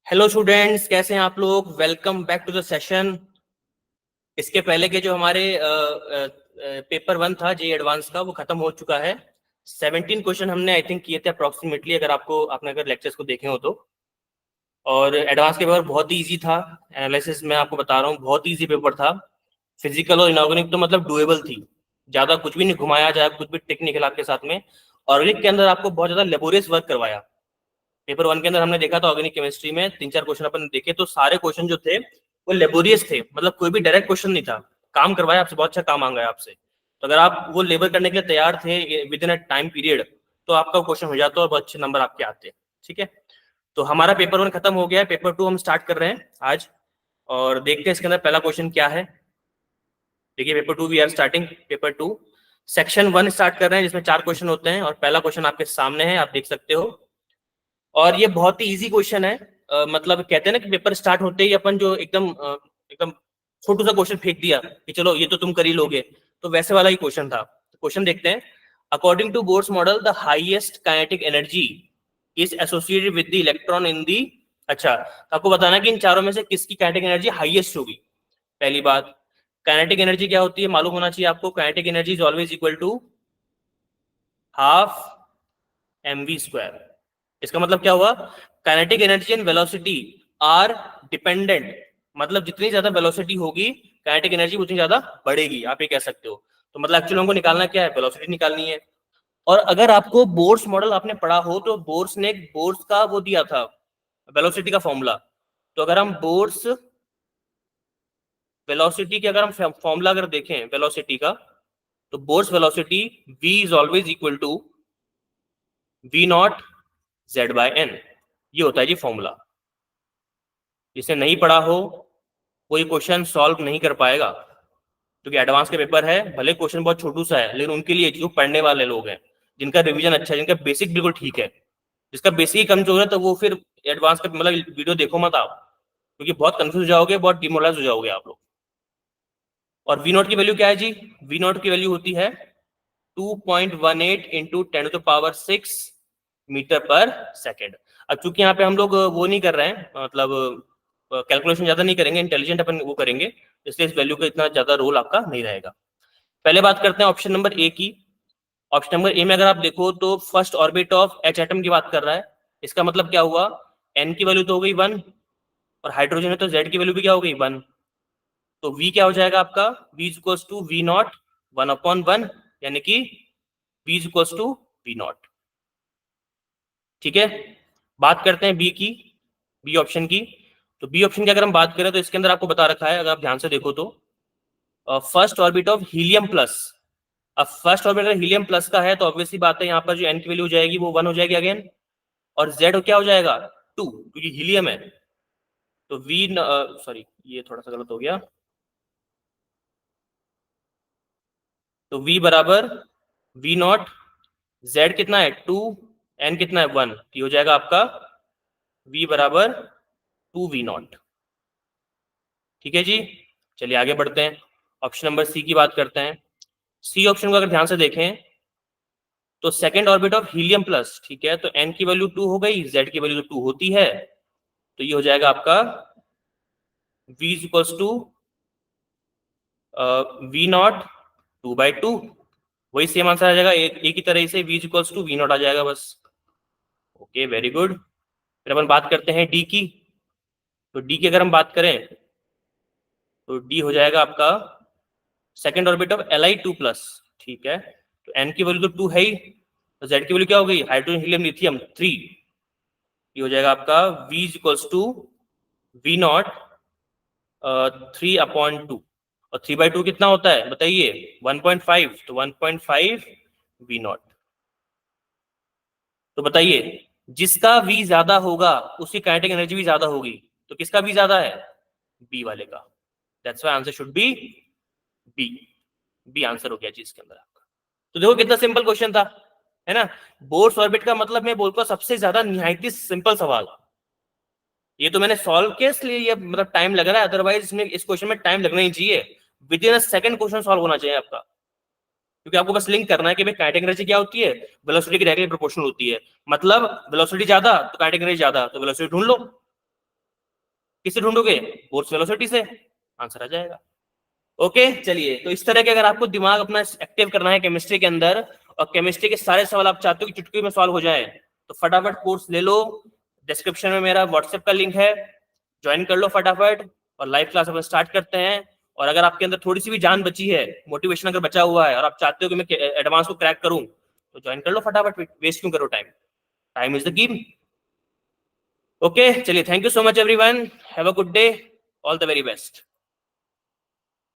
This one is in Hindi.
हेलो स्टूडेंट्स, कैसे हैं आप लोग। Welcome back to the session. इसके पहले के जो हमारे पेपर 1 था जे एडवांस का, वो खत्म हो चुका है। 17 क्वेश्चन हमने आई थिंक किए थे अप्रोक्सीमेटली, अगर आपने अगर लेक्चर्स को देखे हो तो। और एडवांस के पेपर बहुत ही इजी था। एनालिसिस मैं आपको बता रहा हूँ, बहुत ही इजी पेपर था। फिजिकल और इनऑर्गेनिक तो मतलब डुएबल थी, ज्यादा कुछ भी नहीं घुमाया जाए, कुछ भी टेक्निकल आपके साथ में। ऑर्गेनिक के अंदर आपको बहुत ज्यादा लेबोरियस वर्क करवाया। पेपर 1 के अंदर हमने देखा था ऑर्गेनिक केमिस्ट्री में 3-4 क्वेश्चन अपन देखे, तो सारे क्वेश्चन जो थे वो लेबोरियस थे, मतलब कोई भी डायरेक्ट क्वेश्चन नहीं था। काम करवाया आपसे, बहुत अच्छा काम मांगा है आपसे। तो अगर आप वो लेबर करने के लिए तैयार थे with in a time period, तो आपका क्वेश्चन हो जाता और बहुत अच्छे नंबर आपके आते। ठीक है, तो हमारा पेपर 1 खत्म हो गया है, पेपर 2 हम स्टार्ट कर रहे हैं आज। और देखते हैं इसके अंदर पहला क्वेश्चन क्या है। देखिए, paper 2 we are starting paper 2 section 1 start कर रहे हैं, जिसमें 4 क्वेश्चन होते हैं। और पहला क्वेश्चन आपके सामने है, आप देख सकते हो। और ये बहुत ही इजी क्वेश्चन है। मतलब कहते हैं ना कि पेपर स्टार्ट होते ही अपन जो एकदम छोटू सा क्वेश्चन फेंक दिया कि चलो ये तो तुम कर ही लोगे, तो वैसे वाला ही क्वेश्चन था। क्वेश्चन देखते हैं। According to Bohr's model the highest kinetic energy is associated with the electron in the. अच्छा, तो आपको बताना कि इन चारों में से किसकी काइनेटिक एनर्जी हाईएस्ट होगी। पहली बात, काइनेटिक एनर्जी क्या होती है मालूम होना चाहिए आपको। Kinetic energy is always equal to half mv²। इसका मतलब क्या हुआ, kinetic energy and velocity are dependent. मतलब जितनी ज्यादा वेलोसिटी होगी, काइनेटिक एनर्जी उतनी ज्यादा बढ़ेगी, आप ये कह सकते हो। तो मतलब एक्चुअली हमको निकालना क्या है, वेलोसिटी निकालनी है। और अगर आपको बोर्स मॉडल आपने पढ़ा हो, तो बोर्स ने बोर्स का वो दिया था, वेलोसिटी का फॉर्मूला। तो अगर हम बोर्स वेलोसिटी के अगर हम फॉर्मूला अगर देखें वेलोसिटी का, तो Bohr's velocity v is always equal to v0 z/n। ये होता है जी फॉर्मूला। जिसे नहीं पढ़ा हो कोई क्वेश्चन सॉल्व नहीं कर पाएगा, क्योंकि एडवांस के पेपर है। भले क्वेश्चन बहुत छोटू सा है, लेकिन उनके लिए जो पढ़ने वाले लोग हैं, जिनका रिवीजन अच्छा है, जिनका बेसिक बिल्कुल ठीक है, जिसका बेसिक ही कमजोर है, तो वो फिर एडवांस का मतलब वीडियो देखो मत आप, क्योंकि बहुत कंफ्यूज हो जाओगे, बहुत डिमोरलाइज हो जाओगे आप लोग। और वी नोट की वैल्यू क्या है जी, वी नोट की वैल्यू होती है 2.18 इंटू 10⁶ मीटर पर सेकेंड। अब चूंकि यहाँ पे हम लोग वो नहीं कर रहे हैं, मतलब कैलकुलेशन ज्यादा नहीं करेंगे, इंटेलिजेंट अपन वो करेंगे, इसलिए इस वैल्यू का इतना ज्यादा रोल आपका नहीं रहेगा। पहले बात करते हैं ऑप्शन नंबर ए की। ऑप्शन नंबर ए में अगर आप देखो तो first orbit of H atom की बात कर रहा है। इसका मतलब क्या हुआ, एन की वैल्यू तो हो गई 1, और हाइड्रोजन है तो जेड की वैल्यू भी क्या हो गई 1। तो v क्या हो जाएगा आपका, v is equal to v0 1/1, यानी कि v is equal to v0। ठीक है, बात करते हैं बी की, बी ऑप्शन की। तो बी ऑप्शन की अगर हम बात करें, तो इसके अंदर आपको बता रखा है, अगर आप ध्यान से देखो तो first orbit of helium plus. अब फर्स्ट ऑर्बिट अगर हीलियम प्लस का है, तो ऑब्वियसली बात है यहाँ पर जो एन की वैल्यू हो जाएगी वो 1 हो जाएगी अगेन, और जेड क्या हो जाएगा 2, क्योंकि हीलियम है। तो वी सॉरी, ये थोड़ा सा गलत हो गया। तो v बराबर v0, z कितना है 2, n कितना है 1, ये हो जाएगा आपका v बराबर 2v0। ठीक है जी, चलिए आगे बढ़ते हैं, ऑप्शन नंबर सी की बात करते हैं। सी ऑप्शन को अगर ध्यान से देखें, तो second orbit of helium plus, ठीक है, तो n की वैल्यू 2 हो गई, z की वैल्यू तो 2 होती है, तो ये हो जाएगा आपका v is equals to v0 2/2। वही सेम आंसर आ जाएगा, एक ही तरह से v is equals to v0 आ जाएगा बस। Okay, very good. फिर अपन बात करते हैं डी की। तो डी की अगर हम बात करें, तो डी हो जाएगा आपका सेकेंड ऑर्बिट ऑफ Li2+। ठीक है, तो n की वैल्यू तो 2 है ही, तो z की वैल्यू क्या हो गई, हाइड्रोजन हीलियम लिथियम 3। ये हो जाएगा आपका v is equals to v0 3/2। और 3/2 कितना होता है बताइए, 1.5, तो 1.5 v0। तो बताइए, जिसका v ज्यादा होगा उसकी काइनेटिक एनर्जी भी ज्यादा होगी, तो किसका v ज्यादा है, बी वाले का। That's why answer should be B. B answer हो गया जी इसके अंदर आपका। तो देखो कितना सिंपल क्वेश्चन था, है ना। बोर्स ऑर्बिट का मतलब मैं बोलता हूं सबसे ज्यादा निहायत ही सिंपल सवाल। ये तो मैंने सॉल्व किया इसलिए ये मतलब टाइम लग रहा है, अदरवाइज इसमें इस क्वेश्चन में टाइम लगना ही चाहिए। With in a second question solve होना चाहिए आपका, क्योंकि आपको बस लिंक करना है कि भाई काइनेटिक एनर्जी क्या होती है, वेलोसिटी की डायरेक्टली प्रोपोर्शनल होती है। मतलब वेलोसिटी ज्यादा तो काइनेटिक एनर्जी ज्यादा, तो वेलोसिटी ढूंढ लो। किससे ढूंढोगे? फोर्स वेलोसिटी से, आंसर आ जाएगा। ओके चलिए, तो इस तरह के अगर आपको दिमाग अपना एक्टिव करना है केमिस्ट्री के अंदर, और केमिस्ट्री के सारे सवाल आप चाहते हो कि चुटकी में सॉल्व हो जाए, तो फटाफट कोर्स ले लो। डिस्क्रिप्शन में मेरा व्हाट्सएप का लिंक है, ज्वाइन कर लो फटाफट, और लाइव क्लास अपन स्टार्ट करते हैं। और अगर आपके अंदर थोड़ी सी भी जान बची है, मोटिवेशन अगर बचा हुआ है, और आप चाहते हो कि मैं एडवांस को क्रैक करूं, तो ज्वाइन कर लो फटाफट, वेस्ट क्यों करो time, time is the key. Okay चलिए, thank you so much everyone, have a good day, all the very best.